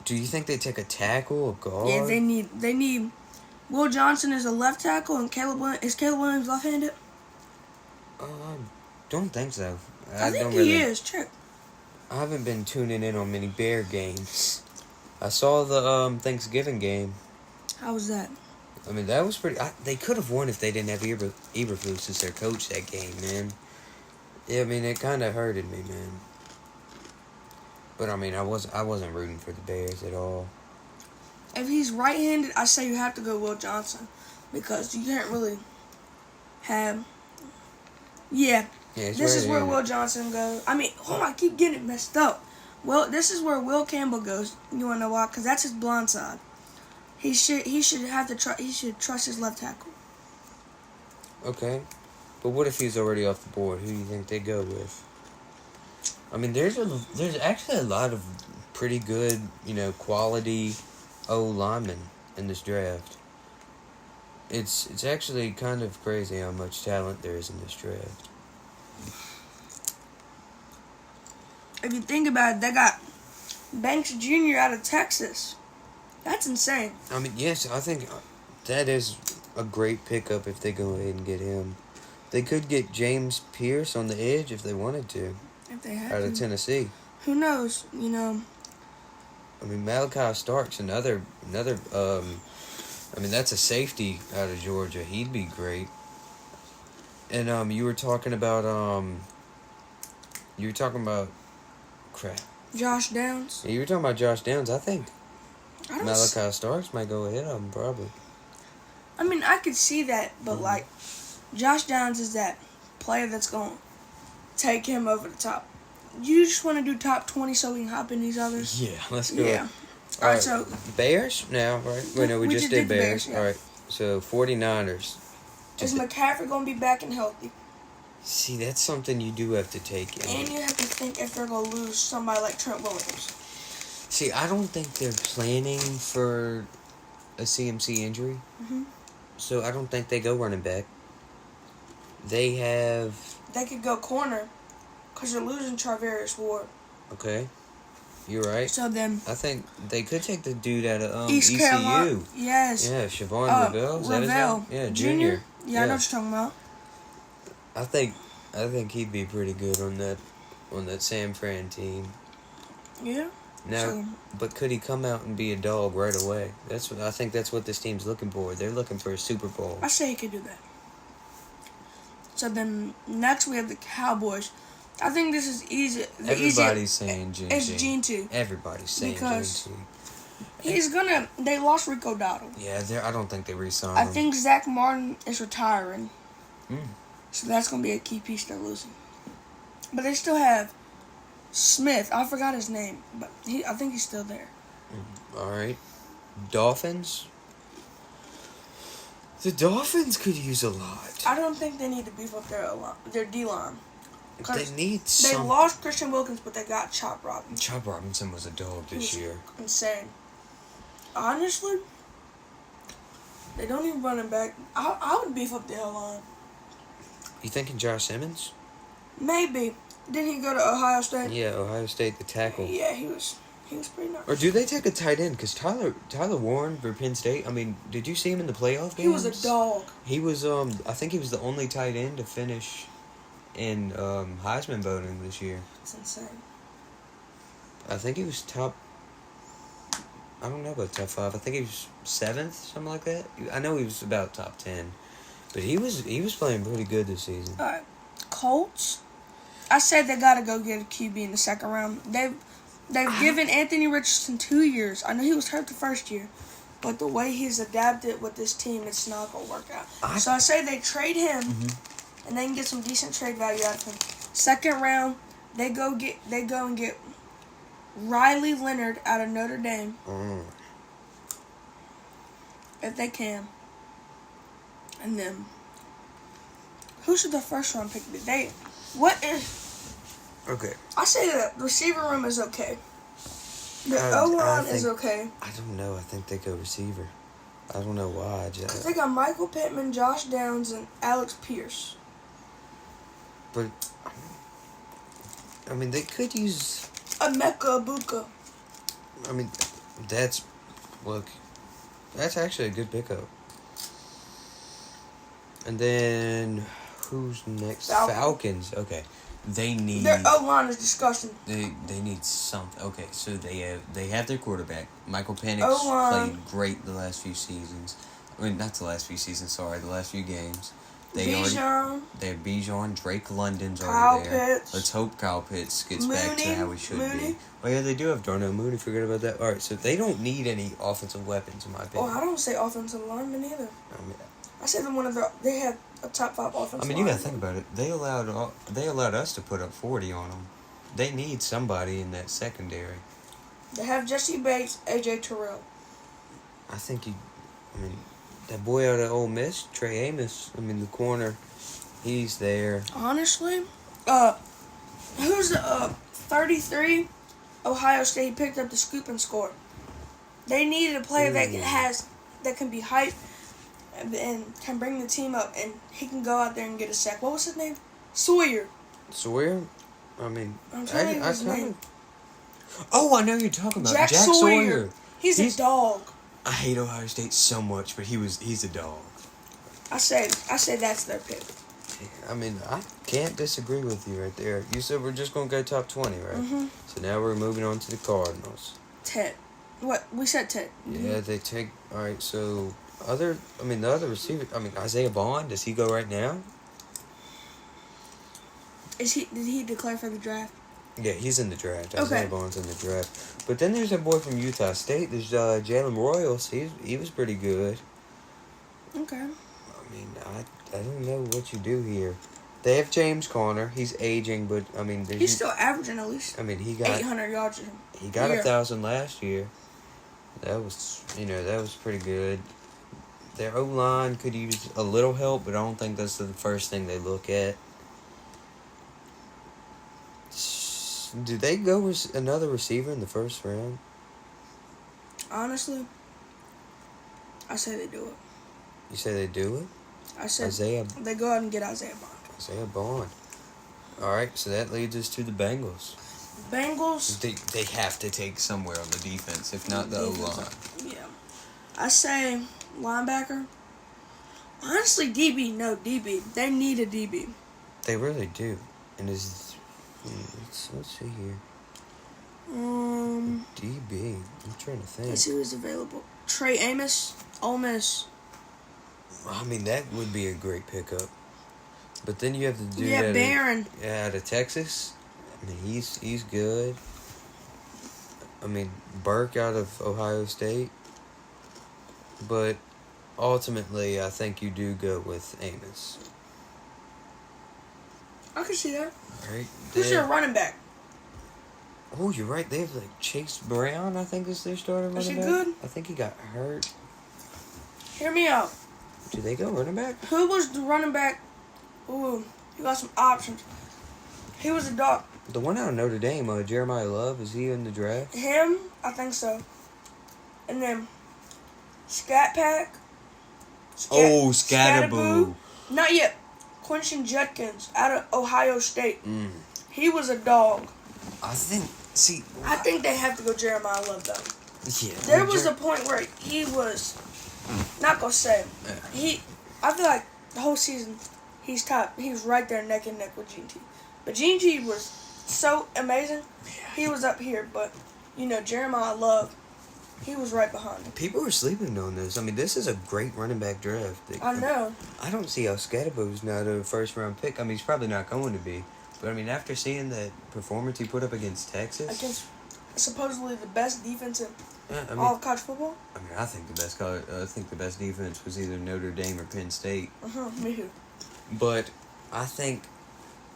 do you think they take a tackle, a guard? Yeah, they need. Will Johnson is a left tackle, and is Caleb Williams left-handed? Don't think so. I think he is. Check. I haven't been tuning in on many Bear games. I saw the Thanksgiving game. How was that? I mean, that was pretty. They could have won if they didn't have Eberflus as their coach that game, man. Yeah, I mean, it kind of hurted me, man. But I mean, I wasn't rooting for the Bears at all. If he's right-handed, I say you have to go Will Johnson because you can't really have. Yeah, this is where Will Johnson goes. I mean, I keep getting it messed up. Well, this is where Will Campbell goes. You wanna know why? Because that's his blind side. He should have to try. He should trust his left tackle. Okay, but what if he's already off the board? Who do you think they go with? I mean, there's actually a lot of pretty good, quality O linemen in this draft. It's actually kind of crazy how much talent there is in this draft. If you think about it, they got Banks Jr. out of Texas. That's insane. I mean, yes, I think that is a great pickup if they go ahead and get him. They could get James Pierce on the edge if they wanted to. If they had out of Tennessee. Who knows? I mean, Malachi Stark's another. I mean, that's a safety out of Georgia. He'd be great. And you were talking about crap. Josh Downs. Yeah, you were talking about Josh Downs. I think I don't Malachi Starks might go ahead of him probably. I mean, I could see that, but Josh Downs is that player that's going to take him over the top. You just want to do top 20 so we can hop in these others? Yeah, let's go. Yeah. All right, so Bears now, right? Wait, no, we just did Bears. Yeah. All right, so 49ers. Is McCaffrey going to be back and healthy? See, that's something you do have to take in. And you have to think if they're going to lose somebody like Trent Williams. See, I don't think they're planning for a CMC injury. Mm-hmm. So I don't think they go running back. They could go corner because they're losing Charvarius Ward. Okay. You're right. So then... I think they could take the dude out of East ECU. Carolina. Yes. Yeah, Siobhan Ravel. Is that his name? Yeah, Junior. Yeah, I know what you're talking about. I think he'd be pretty good on that San Fran team. Yeah. Now, but could he come out and be a dog right away? I think that's what this team's looking for. They're looking for a Super Bowl. I say he could do that. So then next we have the Cowboys. I think this is easy. Everybody's saying Gene. It's Gene too. Everybody's saying because Gene too. They lost Rico Dowdle. Yeah, I don't think they re-signed I him. think Zach Martin is retiring. Mm. So that's going to be a key piece they're losing. But they still have Smith. I forgot his name, but I think he's still there. All right. Dolphins. The Dolphins could use a lot. I don't think they need to beef up their D-line. They need They lost Christian Wilkins, but they got Chop Robinson. Chop Robinson was a dog this year. Insane. Honestly, they don't even running back. I would beef up the line. You thinking Josh Simmons? Maybe. Didn't he go to Ohio State? Yeah, Ohio State, the tackle. Yeah, he was pretty nice. Or do they take a tight end? Because Tyler Warren for Penn State, I mean, did you see him in the playoff games? He was a dog. He was, I think he was the only tight end to finish in Heisman voting this year. That's insane. I think he was top... I don't know about top 5. I think he was 7th, something like that. I know he was about top 10. But he was playing pretty good this season. All right. Colts. I said they got to go get a QB in the second round. They've given Anthony Richardson 2 years. I know he was hurt the first year. But the way he's adapted with this team, it's not going to work out. So I say they trade him, and they can get some decent trade value out of him. Second round, they go and get Riley Leonard out of Notre Dame. If they can. And then, who should the first round pick be? Okay. I say the receiver room is okay. The O-line is okay. I don't know. I think they go receiver. I don't know why. Because they got Michael Pittman, Josh Downs, and Alex Pierce. But, I mean, they could use... Emeka Ibuka. I mean, that's actually a good pickup. And then, who's next? Falcons. Okay. Their O-line is disgusting. They need something. Okay, so they have their quarterback. Michael Penix O-line. played great the last few seasons. I mean, not the last few seasons. Sorry, the last few games. They have Bijan, Drake London's Kyle already there. Pitts. Let's hope Kyle Pitts gets Mooney, back to how he should Mooney. be. Oh yeah, they do have Darnell Mooney. Forget about that. All right, so they don't need any offensive weapons in my opinion. Oh, I don't say offensive lineman either. I say they have a top 5 offensive. I mean, you gotta think about it. They allowed us to put up 40 on them. They need somebody in that secondary. They have Jesse Bates, AJ Terrell. I think that boy out of Ole Miss, Trey Amos. I mean, the corner, he's there. Honestly, who's the 33? Ohio State picked up the scoop and scored. They needed a player that can be hyped and can bring the team up, and he can go out there and get a sack. What was his name? Sawyer. Sawyer? I mean, I'm trying to think of his name. Oh, I know who you're talking about. Jack Sawyer. He's a dog. I hate Ohio State so much, but he's a dog. I say that's their pick. I mean, I can't disagree with you right there. You said we're just going to go top 20, right? Mm-hmm. So now we're moving on to the Cardinals. 10. What? We said 10. Yeah, they take... All right, so... the other receiver... I mean, Isaiah Bond, does he go right now? Did he declare for the draft? Yeah, he's in the draft. Okay. Isaiah Bond's in the draft. But then there's a boy from Utah State. There's Jalen Royals. He was pretty good. Okay. I mean, I don't know what you do here. They have James Conner. He's aging, but I mean, he's still averaging at least. I mean, he got 800 yards. He got 1,000 last year. That was pretty good. Their O-line could use a little help, but I don't think that's the first thing they look at. Do they go with another receiver in the first round? Honestly, I say they do it. You say they do it? I said they go out and get Isaiah Bond. Isaiah Bond. All right, so that leads us to the Bengals. Bengals. They have to take somewhere on the defense, if not the O-line. Yeah. I say linebacker. Honestly, DB. No, DB. They need a DB. They really do. And let's see here. DB. I'm trying to think. Let's see who's available. Trey Amos, Ole Miss. I mean, that would be a great pickup. But then you have to do Barron. Out of Texas. I mean, he's good. I mean, Burke out of Ohio State. But ultimately, I think you do go with Amos. I can see that. All right. Who's your running back? Oh, you're right. They have Chase Brown, I think, is their starter running back. Is he good? I think he got hurt. Hear me out. Do they go running back? Who was the running back? Ooh, you got some options. He was a dog. The one out of Notre Dame, Jeremiah Love, is he in the draft? Him? I think so. And then Scat Pack. Scatterboo. Not yet. Quinton Judkins out of Ohio State. He was a dog. I think they have to go Jeremiah Love, though. Yeah. There was a point where he was, not going to say, I feel like the whole season, he was right there neck and neck with Gene T. But Gene T was so amazing. He was up here, but, Jeremiah Love, he was right behind him. People are sleeping on this. I mean, this is a great running back draft. I know. I don't see how Scatterboo's not a first-round pick. I mean, he's probably not going to be. But, I mean, after seeing that performance he put up against Texas... Against supposedly the best defense in all of college football? I mean, I think the best defense was either Notre Dame or Penn State. Me too. But I think...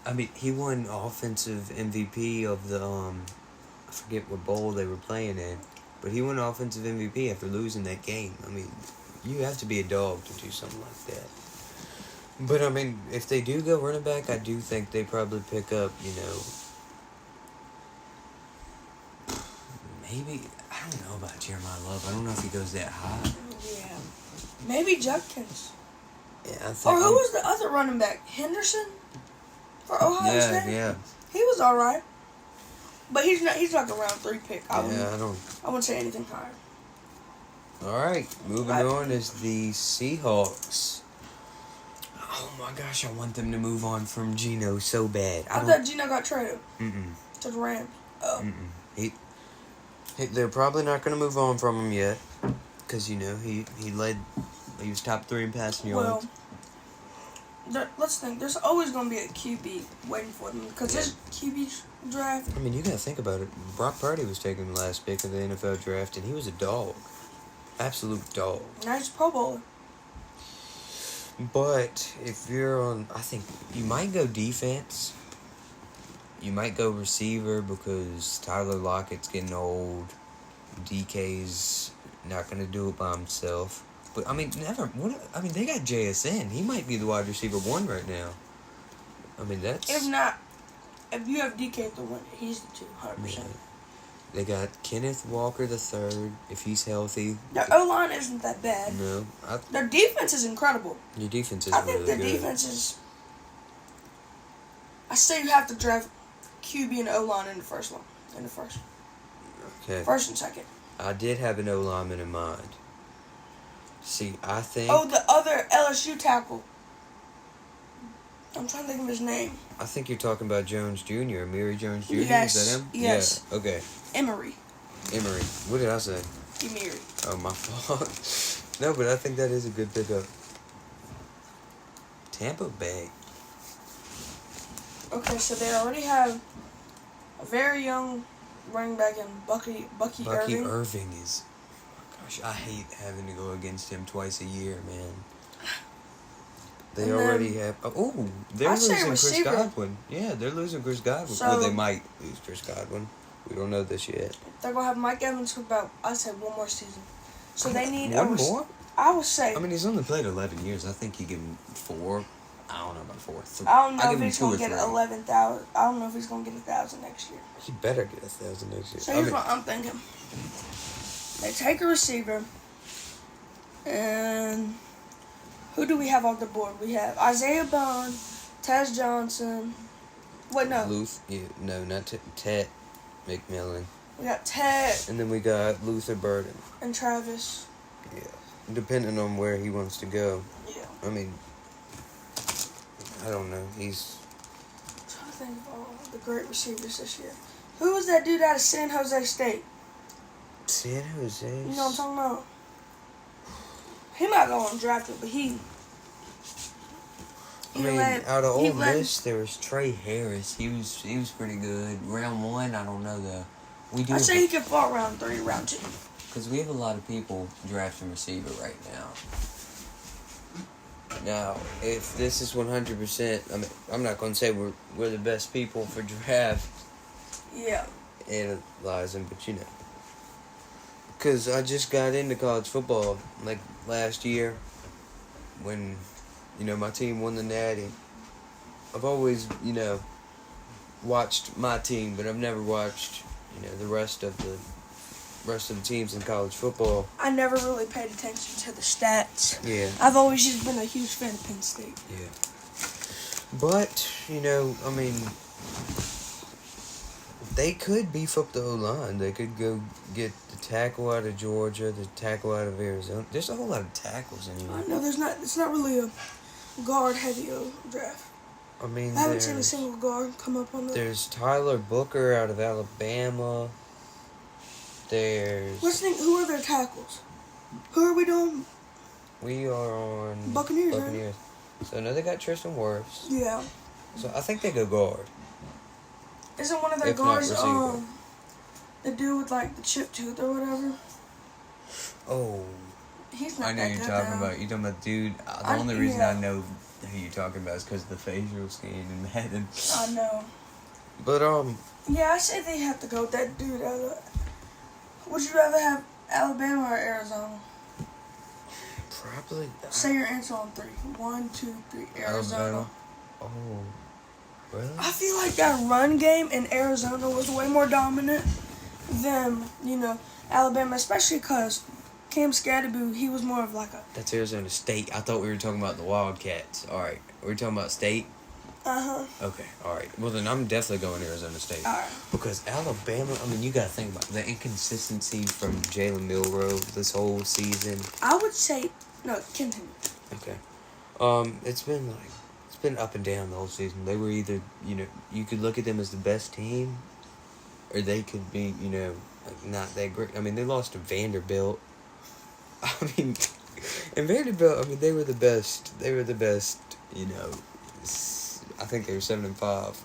I mean, he won offensive MVP of the... I forget what bowl they were playing in. But he won offensive MVP after losing that game. I mean, you have to be a dog to do something like that. But, I mean, if they do go running back, I do think they probably pick up, maybe, I don't know about Jeremiah Love. I don't know if he goes that high. Yeah. Maybe Judkins. Yeah, I think. Or who was the other running back? Henderson? For Ohio State? Yeah. He was all right. But he's like a round 3 pick. I wouldn't say anything higher. All right, moving on is the Seahawks. Oh my gosh, I want them to move on from Geno so bad. I thought Geno got traded. To the Rams. Oh. They're probably not going to move on from him yet, because he led He was top 3 in passing Well, yards. let's think. There's always going to be a QB waiting for them because this QB draft. I mean, you gotta think about it. Brock Purdy was taken the last pick of the NFL draft, and he was a dog. Absolute dog. Nice Pro Bowler. But if you're on, I think you might go defense. You might go receiver because Tyler Lockett's getting old. DK's not going to do it by himself. But, I mean, they got JSN. He might be the wide receiver 1 right now. I mean, that's... If you have DK at the 1, he's the 2, 100%. Yeah. They got Kenneth Walker the 3rd, if he's healthy. Their O-line isn't that bad. No. Their defense is incredible. Your defense is really good. I think their defense is... I say you have to draft QB and O-line in the first one. Okay. First and second. I did have an O-lineman in mind. See, I think... Oh, the other LSU tackle. I'm trying to think of his name. I think you're talking about Jones Jr., Amiri Jones Jr., Yes. Is that him? Yes. Yeah, okay. Emory. What did I say? Emory. Oh, my fault. No, but I think that is a good pickup. Tampa Bay. Okay, so they already have a very young running back in Bucky Irving. Irving is... Gosh, I hate having to go against him twice a year, man. They And already have... Oh, they're I'd say losing Chris receiver. Godwin. Yeah, they're losing Chris Godwin. So- Well, they might lose Chris Godwin. We don't know this yet. They're going to have Mike Evans for about, I'd say, one more season. So they need... One more? I would say... I mean, he's only played 11 years. I think you give him 4. I don't know about 4. I don't know I'll if give he's him 2 going to or get 3. 11,000. I don't know if he's going to get 1,000 next year. He better get 1,000 next year. So here's what I'm thinking. They take a receiver, and who do we have off the board? We have Isaiah Bond, Taz Johnson. Wait, no. Not Ted McMillan. We got Ted And then we got Luther Burden. and Travis. Yeah. Depending on where he wants to go. Yeah. I mean, I don't know. He's... I'm trying to think of all the great receivers this year. Who was that dude out of San Jose State? San Jose? You know what I'm talking about? He might go undrafted, but out of Ole Miss, there was Trey Harris. He was pretty good. Round 1, I don't know though. I'd say he could fall round 3, round 2. Because we have a lot of people drafting receiver right now. Now, if this is 100%, I mean, I'm not going to say we're the best people for draft. Yeah. Analyzing, but you know. Because I just got into college football, like, last year. When, my team won the Natty. I've always, watched my team, but I've never watched, the rest of the teams in college football. I never really paid attention to the stats. Yeah. I've always just been a huge fan of Penn State. Yeah. But, they could beef up the O-line. They could go get the tackle out of Georgia, the tackle out of Arizona. There's a whole lot of tackles anyway. No, it's not really a guard-heavy draft. I mean, I haven't seen a single guard come up on the... There's Tyler Booker out of Alabama. Who are their tackles? Who are we doing? We are on... Buccaneers. Right? So, no, they got Tristan Wirfs. Yeah. So, I think they go guard. Isn't one of their guards, the dude with, like, the chip tooth or whatever? Oh. He's not I know that you're good, talking though. about. You're talking about, dude. The only reason I know who you're talking about is because of the facial scan in Madden. I know. But, Yeah, I say they have to go with that dude. Would you rather have Alabama or Arizona? Probably. Say your answer on 3. 1, 2, 3. Arizona. Alabama. Oh. Really? I feel like that run game in Arizona was way more dominant than, Alabama, especially because Cam Scatterboo, he was more of like a... That's Arizona State. I thought we were talking about the Wildcats. All right. We're talking about State? Uh-huh. Okay. All right. Well, then I'm definitely going Arizona State. All right. Because Alabama, you got to think about the inconsistency from Jalen Milroe this whole season. I would say... No, continue. Okay. It's been up and down the whole season. They were either, you could look at them as the best team, or they could be, not that great. They lost to Vanderbilt. And And Vanderbilt, I mean, they were the best. They were the best. You know, I think they were 7-5.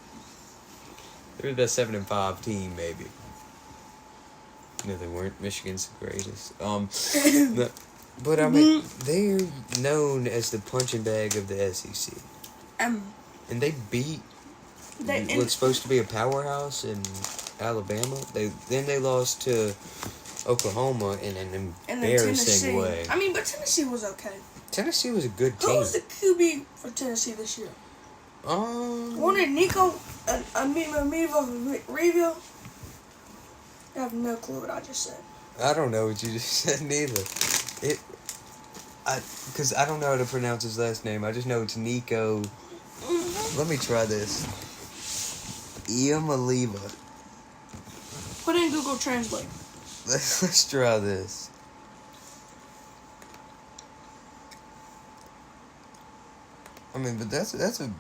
They were the best 7-5 team, maybe. No, they weren't. Michigan's the greatest. But I mean, they're known as the punching bag of the SEC. And they beat what's supposed to be a powerhouse in Alabama. Then they lost to Oklahoma in an embarrassing way. I mean, but Tennessee was okay. Tennessee was a good team. Who was the QB for Tennessee this year? Wasn't it Nico Review? I have no clue what I just said. I don't know what you just said neither. Because I don't know how to pronounce his last name. I just know it's Nico. Let me try this. Iamaliva. Put in Google Translate. Let's try this. I mean, but that's an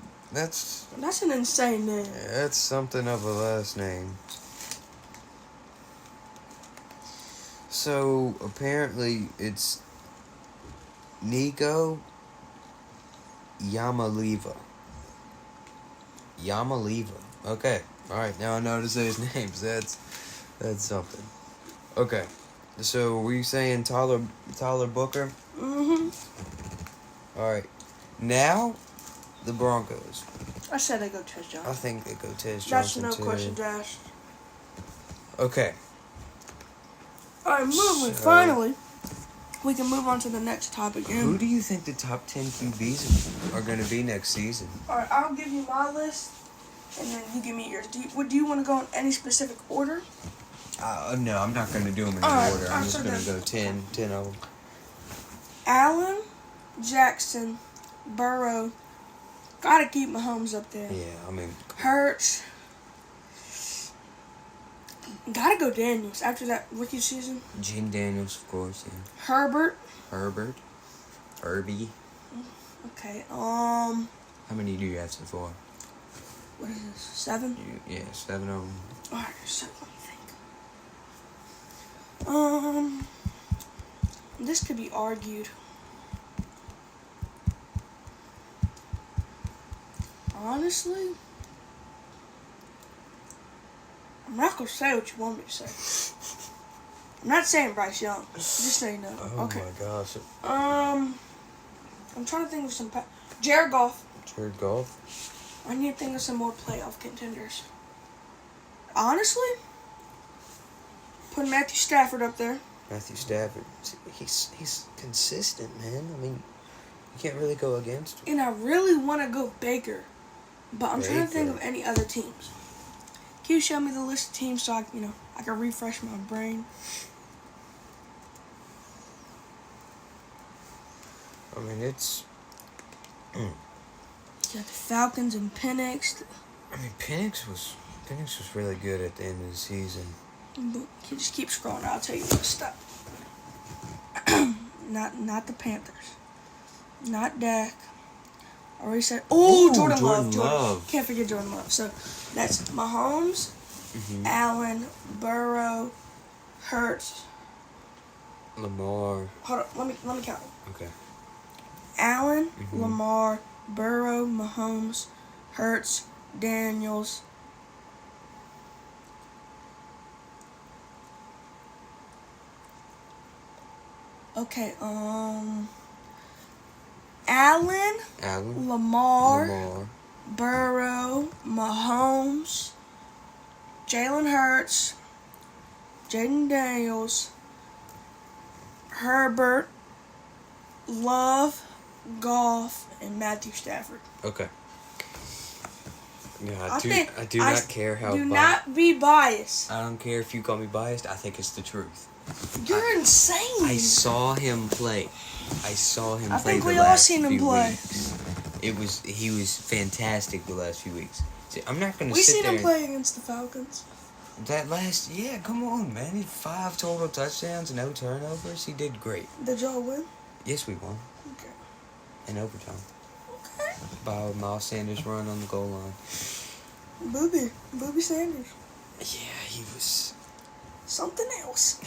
insane name. Yeah, that's something of a last name. So apparently it's Nico Yamaliva. Okay. All right. Now I know how to say his names. That's something. Okay. So were you saying Tyler Booker? All right. Now the Broncos. I said they go Tez Johnson. I think they go Tez That's Johnson no too. questions asked. Okay. All right, moving. Finally, we can move on to the next topic. Who do you think the top 10 QBs are going to be next season? All right, I'll give you my list, and then you give me yours. Do you want to go in any specific order? No, I'm not going to do them in order. I'm just going to go 10 of them. Allen, Jackson, Burrow. Gotta keep Mahomes up there. Yeah, I mean... Hurts. Gotta go Daniels after that rookie season. Gene Daniels, of course, yeah. Herbie. Okay, How many do you have so far? What is this, 7? Yeah, 7 of them. Alright, so let me think. This could be argued. Honestly, I'm not gonna say what you want me to say. I'm not saying Bryce Young, just so you know. Oh okay. My gosh. I'm trying to think of some. Jared Goff. I need to think of some more playoff contenders. Honestly, put Matthew Stafford up there. Matthew Stafford, he's consistent, man. I mean, you can't really go against him. And I really want to go Baker, but I'm trying to think of any other teams. Can you show me the list of teams so I can refresh my brain? I mean, it's... You got the Falcons and Penix. I mean, Penix was really good at the end of the season. You just keep scrolling. I'll tell you what to stop. Not the Panthers. Not Dak. I already said. Jordan Love. Can't forget Jordan Love. So that's Mahomes, Allen, Burrow, Hurts, Lamar. Hold on. Let me count them. Okay. Allen, Lamar, Burrow, Mahomes, Hurts, Daniels. Okay, Allen, Lamar, Burrow, Mahomes, Jalen Hurts, Jaden Daniels, Herbert, Love, Goff, and Matthew Stafford. Okay. Yeah, I do not care how. Do not be biased. I don't care if you call me biased. I think it's the truth. You're insane. I saw him play. I think we all seen him play. Weeks. He was fantastic the last few weeks. See, I'm not gonna. We seen him play against the Falcons. Come on, man. He had 5 total touchdowns, no turnovers. He did great. Did y'all win? Yes, we won. Okay. In overtime. Okay. By Miles Sanders' run on the goal line. Booby Sanders. Yeah, he was. something else.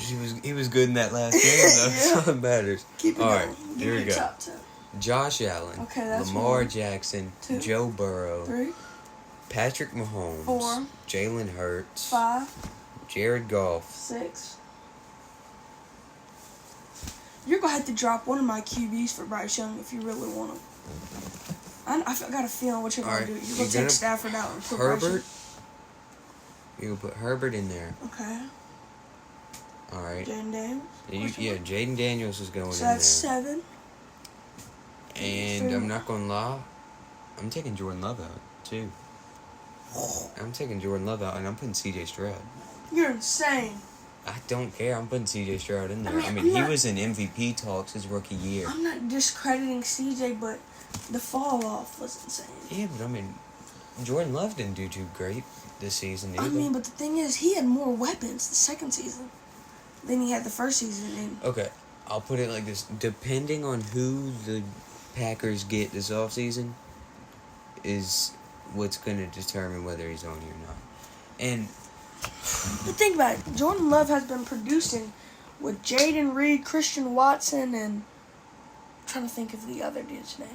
He was good in that last game, though. Yeah. That's all that matters. Keep it All going. right, Give here me we your go. top 10. Josh Allen, Okay, that's Lamar 1, Jackson, 2, Joe Burrow, 3, Patrick Mahomes, 4, Jalen Hurts, 5, Jared Goff. 6. You're going to have to drop one of my QBs for Bryce Young if you really want him. I got a feeling what you're going to do. You're going to take Stafford out and put Bryce Young. Herbert. You're going to put Herbert in there. Okay. All right. Jaden Daniels. Jaden Daniels is going So in there. that's 7. And I'm not going to lie. I'm taking Jordan Love out, too. I'm taking Jordan Love out, and I'm putting C.J. Stroud. You're insane. I don't care. I'm putting C.J. Stroud in there. I mean, he was in MVP talks his rookie year. I'm not discrediting CJ, but the fall off was insane. Yeah, but Jordan Love didn't do too great this season either. But the thing is, he had more weapons the second season than he had the first season. And Okay, I'll put it like this. Depending on who the Packers get this offseason is what's going to determine whether he's on here or not. And but think about it. Jordan Love has been producing with Jaden Reed, Christian Watson, and I'm trying to think of the other dude's name.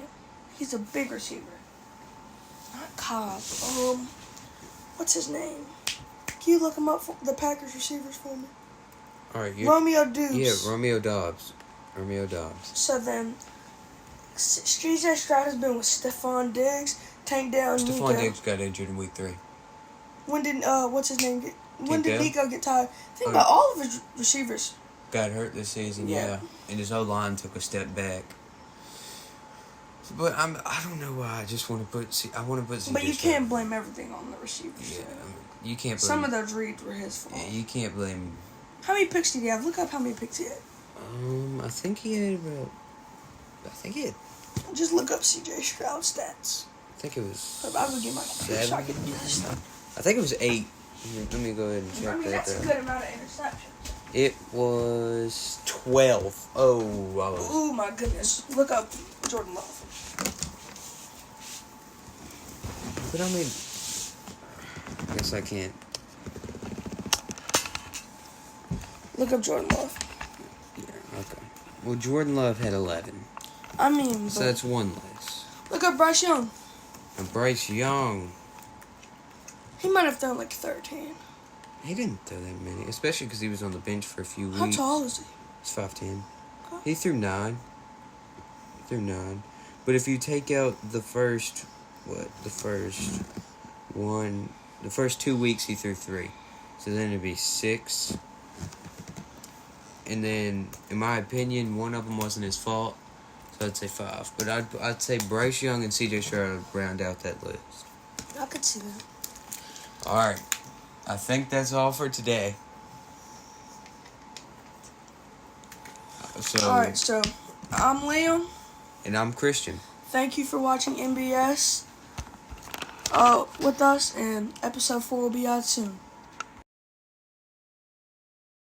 He's a big receiver. Not Cobb. What's his name? Can you look him up for the Packers receivers for me? all right, Romeo Dubes. Yeah, Romeo Dobbs. So then, CJ Stroud has been with Stephon Diggs, Tank Dell, and Stephon Nico. Diggs got injured in week 3. When did what's his name get? When Tank did Dell? Nico get tired? Think about all of his receivers. Got hurt this season, Yeah. and his O-line took a step back. But I don't know why. I just want to put. I want to put. But CJ you Stroud. can't blame everything on the receivers. Yeah, you can't. Blame, Some of those reads were his fault. Yeah, you can't blame. How many picks did he have? Look up how many picks he had. I think he had about. I think he had. Just look up CJ Stroud stats. I think it was. I would get my computer so I 7. could do this stuff. I think it was 8. Let me go ahead and check that. That's a good amount of interceptions. It was 12. Oh, Oh my goodness! Look up Jordan Love. But I guess I can't. Look up Jordan Love. Yeah, okay. Well, Jordan Love had 11. So that's one less. Look up Bryce Young. And Bryce Young, He might have thrown like 13. he didn't throw that many, especially because he was on the bench for a few weeks. How tall is he? He's 5'10". Okay. He threw 9. But if you take out the first 2 weeks he threw 3. So then it'd be 6. And then, in my opinion, one of them wasn't his fault. So I'd say 5. But I'd say Bryce Young and C.J. Stroud round out that list. I could see that. All right. I think that's all for today. Alright, so I'm Liam. And I'm Christian. Thank you for watching Nbs with us, and episode 4 will be out soon.